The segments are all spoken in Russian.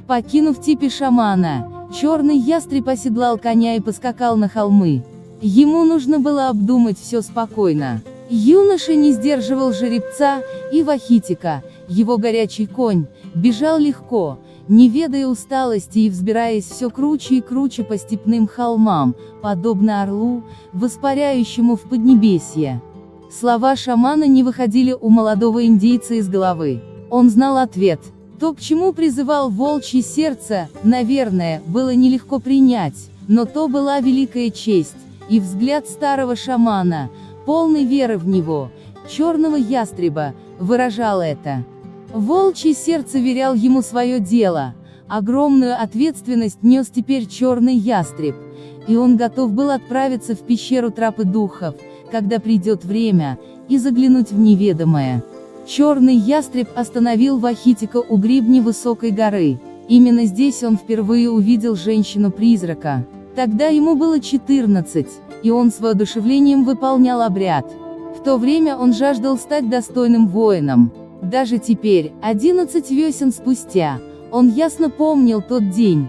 Покинув типи шамана, черный ястреб оседлал коня и поскакал на холмы. Ему нужно было обдумать все спокойно. Юноша не сдерживал жеребца, и Вахитика, его горячий конь, бежал легко, не ведая усталости и взбираясь все круче и круче по степным холмам, подобно орлу, воспаряющему в поднебесье. Слова шамана не выходили у молодого индейца из головы. Он знал ответ. То, к чему призывал волчье сердце, наверное, было нелегко принять, но то была великая честь, и взгляд старого шамана, полный веры в него, черного ястреба, выражал это. Волчье сердце верял ему свое дело, огромную ответственность нес теперь черный ястреб, и он готов был отправиться в пещеру Тропы Духов, когда придет время, и заглянуть в неведомое. Черный ястреб остановил Вахитика у гребня высокой горы. Именно здесь он впервые увидел женщину-призрака. Тогда ему было 14, и он с воодушевлением выполнял обряд. В то время он жаждал стать достойным воином. Даже теперь, 11 весен спустя, он ясно помнил тот день.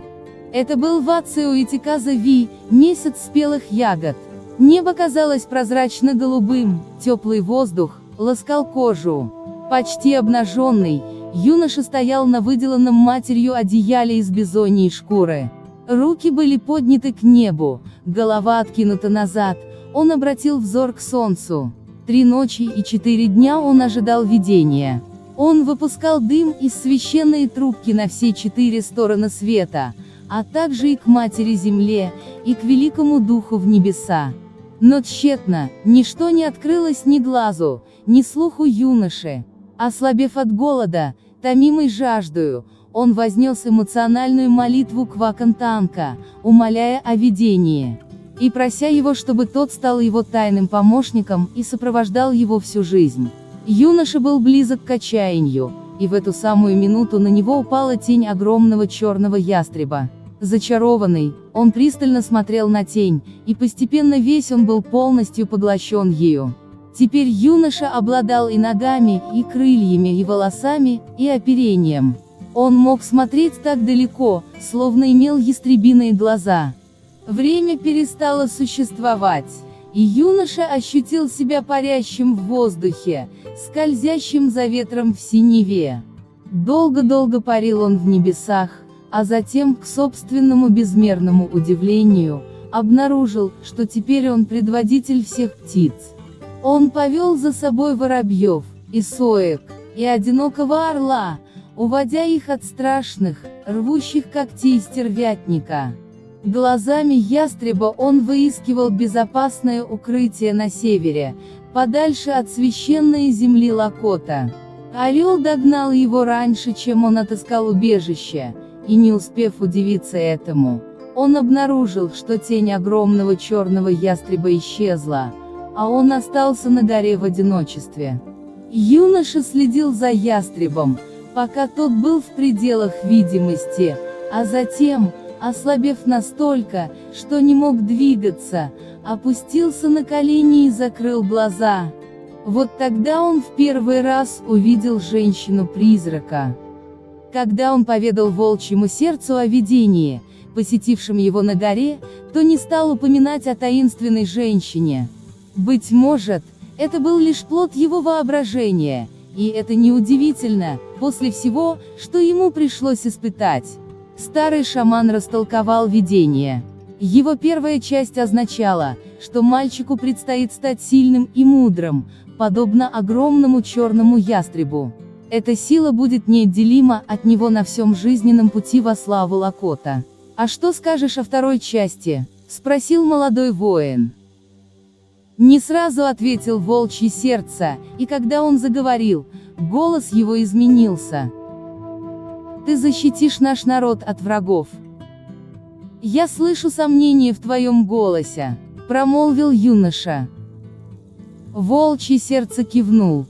Это был Вациуитиказа-Ви, месяц спелых ягод. Небо казалось прозрачно-голубым, теплый воздух ласкал кожу. Почти обнаженный, юноша стоял на выделанном матерью одеяле из бизоньей шкуры. Руки были подняты к небу, голова откинута назад, он обратил взор к солнцу. 3 ночи и 4 дня он ожидал видения. Он выпускал дым из священной трубки на все 4 стороны света, а также и к Матери Земле, и к Великому Духу в небеса. Но тщетно, ничто не открылось ни глазу, ни слуху юноши. Ослабев от голода, томимый жаждою, он вознес эмоциональную молитву к Вакантанка, умоляя о видении, и прося его, чтобы тот стал его тайным помощником и сопровождал его всю жизнь. Юноша был близок к отчаянию, и в эту самую минуту на него упала тень огромного черного ястреба. Зачарованный, он пристально смотрел на тень, и постепенно весь он был полностью поглощен ею. Теперь юноша обладал и ногами, и крыльями, и волосами, и оперением. Он мог смотреть так далеко, словно имел ястребиные глаза. Время перестало существовать, и юноша ощутил себя парящим в воздухе, скользящим за ветром в синеве. Долго-долго парил он в небесах, а затем, к собственному безмерному удивлению, обнаружил, что теперь он предводитель всех птиц. Он повел за собой воробьев, и соек, и одинокого орла, уводя их от страшных, рвущих когтей стервятника. Глазами ястреба он выискивал безопасное укрытие на севере, подальше от священной земли Лакота. Орел догнал его раньше, чем он отыскал убежище, и не успев удивиться этому, он обнаружил, что тень огромного черного ястреба исчезла, а он остался на горе в одиночестве. Юноша следил за ястребом, пока тот был в пределах видимости, а затем, ослабев настолько, что не мог двигаться, опустился на колени и закрыл глаза. Вот тогда он в первый раз увидел женщину-призрака. Когда он поведал волчьему сердцу о видении, посетившем его на горе, то не стал упоминать о таинственной женщине. Быть может, это был лишь плод его воображения, и это неудивительно, после всего, что ему пришлось испытать. Старый шаман растолковал видение. Его первая часть означала, что мальчику предстоит стать сильным и мудрым, подобно огромному черному ястребу. Эта сила будет неотделима от него на всем жизненном пути во славу Лакота. «А что скажешь о второй части?» – спросил молодой воин. Не сразу ответил волчье сердце, и когда он заговорил, голос его изменился. «Ты защитишь наш народ от врагов. Я слышу сомнение в твоем голосе», – промолвил юноша. Волчье сердце кивнул.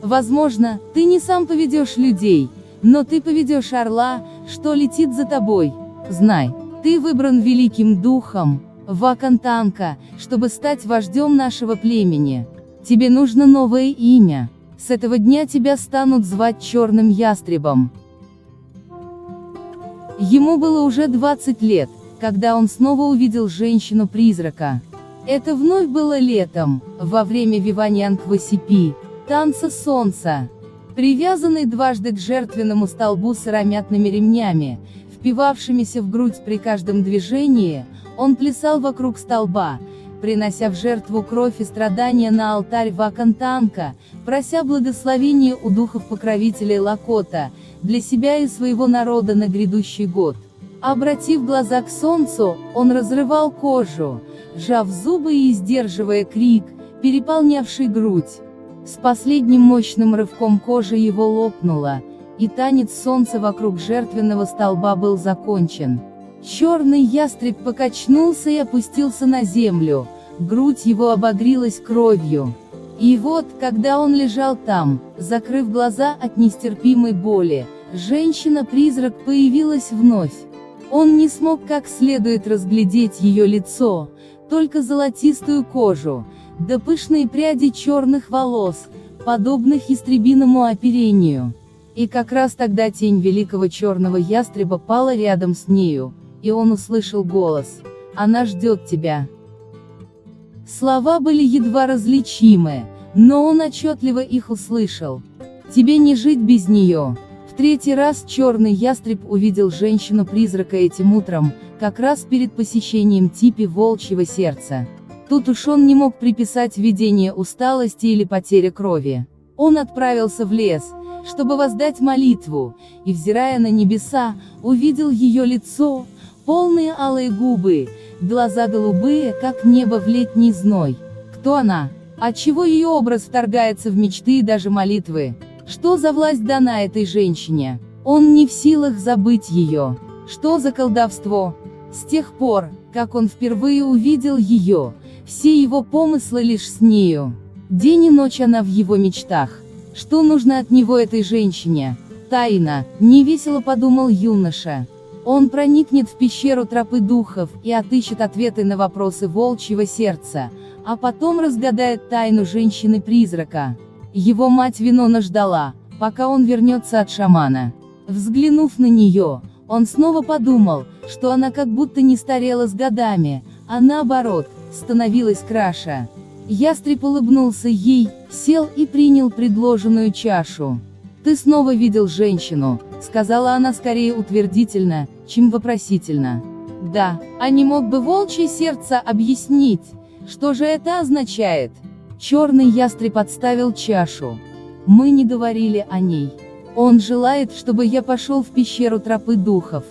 «Возможно, ты не сам поведешь людей, но ты поведешь орла, что летит за тобой. Знай, ты выбран великим духом, Вакантанка, чтобы стать вождем нашего племени. Тебе нужно новое имя. С этого дня тебя станут звать Черным Ястребом». Ему было уже 20 лет, когда он снова увидел женщину-призрака. Это вновь было летом, во время Виваньянг-Васипи, танца солнца. Привязанный дважды к жертвенному столбу сыромятными ремнями, впивавшимися в грудь при каждом движении, он плясал вокруг столба, принося в жертву кровь и страдания на алтарь Вакантанка, прося благословения у духов-покровителей Лакота, для себя и своего народа на грядущий год. Обратив глаза к солнцу, он разрывал кожу, сжав зубы и сдерживая крик, переполнявший грудь. С последним мощным рывком кожа его лопнула, и танец солнца вокруг жертвенного столба был закончен. Черный ястреб покачнулся и опустился на землю, грудь его обогрелась кровью. И вот, когда он лежал там, закрыв глаза от нестерпимой боли, женщина-призрак появилась вновь. Он не смог как следует разглядеть ее лицо, только золотистую кожу, да пышные пряди черных волос, подобных ястребиному оперению. И как раз тогда тень великого черного ястреба пала рядом с нею, и он услышал голос: «Она ждет тебя». Слова были едва различимы, но он отчетливо их услышал. «Тебе не жить без нее». В третий раз черный ястреб увидел женщину-призрака этим утром, как раз перед посещением типи волчьего сердца. Тут уж он не мог приписать видение усталости или потери крови. Он отправился в лес, чтобы воздать молитву, и, взирая на небеса, увидел ее лицо, полные алые губы, глаза голубые, как небо в летний зной. Кто она? Отчего ее образ вторгается в мечты и даже молитвы? Что за власть дана этой женщине? Он не в силах забыть ее. Что за колдовство? С тех пор, как он впервые увидел ее, все его помыслы лишь с нею. День и ночь она в его мечтах. Что нужно от него этой женщине? Тайна, невесело подумал юноша. Он проникнет в пещеру тропы духов и отыщет ответы на вопросы волчьего сердца, а потом разгадает тайну женщины-призрака. Его мать Винона ждала, пока он вернется от шамана. Взглянув на нее, он снова подумал, что она как будто не старела с годами, а наоборот, становилась краше. Ястреб улыбнулся ей, сел и принял предложенную чашу. «Ты снова видел женщину», — сказала она скорее утвердительно, чем вопросительно. «Да, а не мог бы волчье сердце объяснить, что же это означает?» Черный ястреб отставил чашу. «Мы не говорили о ней. Он желает, чтобы я пошел в пещеру тропы духов».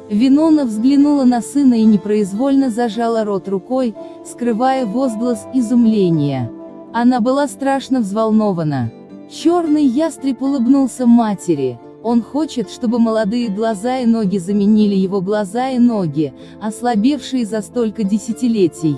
Винона взглянула на сына и непроизвольно зажала рот рукой, скрывая возглас изумления. Она была страшно взволнована. Черный ястреб улыбнулся матери. Он хочет, чтобы молодые глаза и ноги заменили его глаза и ноги, ослабевшие за столько десятилетий.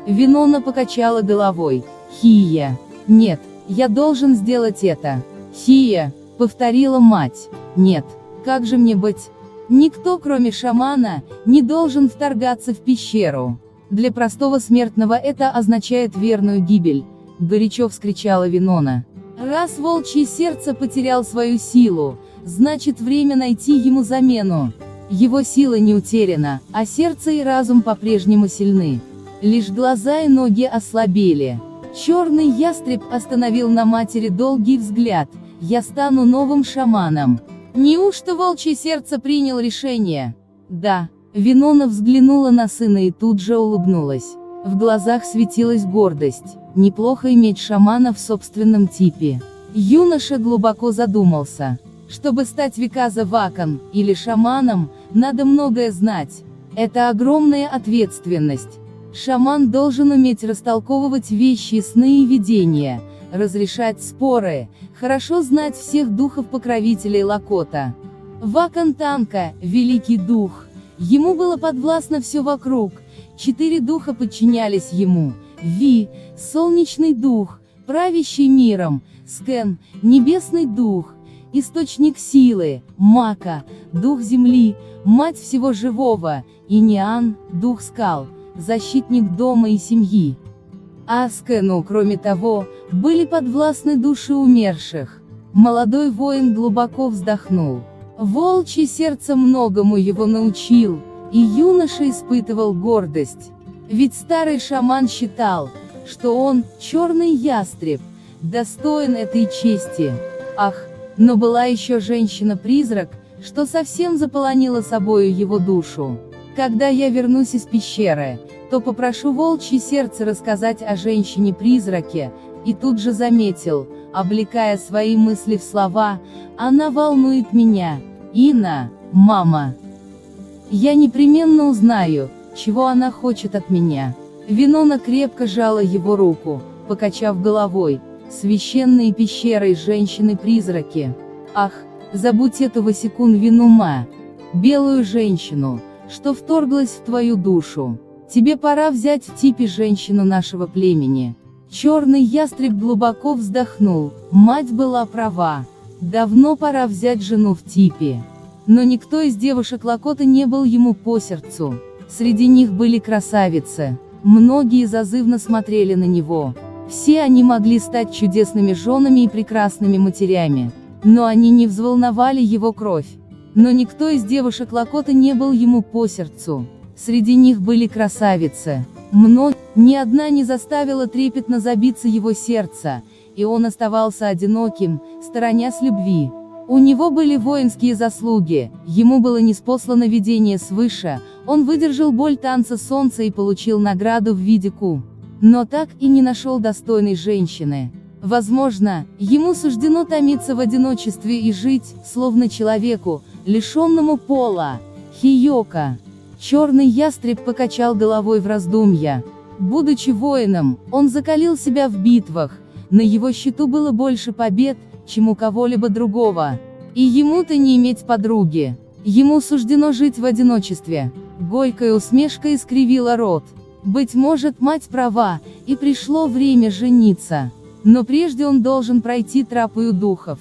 Винона покачала головой. «Хия. Нет, я должен сделать это». «Хия», — повторила мать. «Нет, как же мне быть? Никто, кроме шамана, не должен вторгаться в пещеру. Для простого смертного это означает верную гибель», — горячо вскричала Винона. «Раз волчье сердце потерял свою силу, значит время найти ему замену. Его сила не утеряна, а сердце и разум по-прежнему сильны. Лишь глаза и ноги ослабели». Черный ястреб остановил на матери долгий взгляд. «Я стану новым шаманом». «Неужто волчье сердце принял решение?» «Да». Винона взглянула на сына и тут же улыбнулась. В глазах светилась гордость. Неплохо иметь шамана в собственном типе. Юноша глубоко задумался. Чтобы стать Виказа Вакан, или шаманом, надо многое знать. Это огромная ответственность. Шаман должен уметь растолковывать вещи, сны и видения, разрешать споры, хорошо знать всех духов-покровителей Лакота. Вакантанка, великий дух, ему было подвластно все вокруг, 4 духа подчинялись ему: Ви, солнечный дух, правящий миром; Скен, небесный дух, источник силы; Мака, дух земли, мать всего живого; и Ниан, дух скал, защитник дома и семьи. А Скену, кроме того, были подвластны души умерших. Молодой воин глубоко вздохнул. Волчье сердце многому его научил, и юноша испытывал гордость. Ведь старый шаман считал, что он, черный ястреб, достоин этой чести. Ах, но была еще женщина-призрак, что совсем заполонила собою его душу. Когда я вернусь из пещеры, то попрошу волчье сердце рассказать о женщине-призраке, и тут же заметил, облекая свои мысли в слова: она волнует меня, Инна, мама. Я непременно узнаю, чего она хочет от меня. Винона крепко сжала его руку, покачав головой. Священные пещеры женщины-призраки. Ах, забудь эту Васекун Винума, белую женщину, что вторглась в твою душу. Тебе пора взять в типе женщину нашего племени. Черный ястреб глубоко вздохнул, мать была права. Давно пора взять жену в типе. Но никто из девушек Лакоты не был ему по сердцу. Среди них были красавицы. Многие зазывно смотрели на него. Все они могли стать чудесными женами и прекрасными матерями. Но они не взволновали его кровь. Но никто из девушек Лакоты не был ему по сердцу. Среди них были красавицы. Ни одна не заставила трепетно забиться его сердце, и он оставался одиноким, сторонясь любви. У него были воинские заслуги, ему было ниспослано видение свыше, он выдержал боль танца солнца и получил награду в виде Ку. Но так и не нашел достойной женщины. Возможно, ему суждено томиться в одиночестве и жить, словно человеку, лишенному пола. Хиёка. Черный ястреб покачал головой в раздумья. Будучи воином, он закалил себя в битвах, на его счету было больше побед, чем у кого-либо другого. И ему-то не иметь подруги. Ему суждено жить в одиночестве. Горькая усмешка искривила рот. Быть может, мать права, и пришло время жениться. Но прежде он должен пройти тропою духов.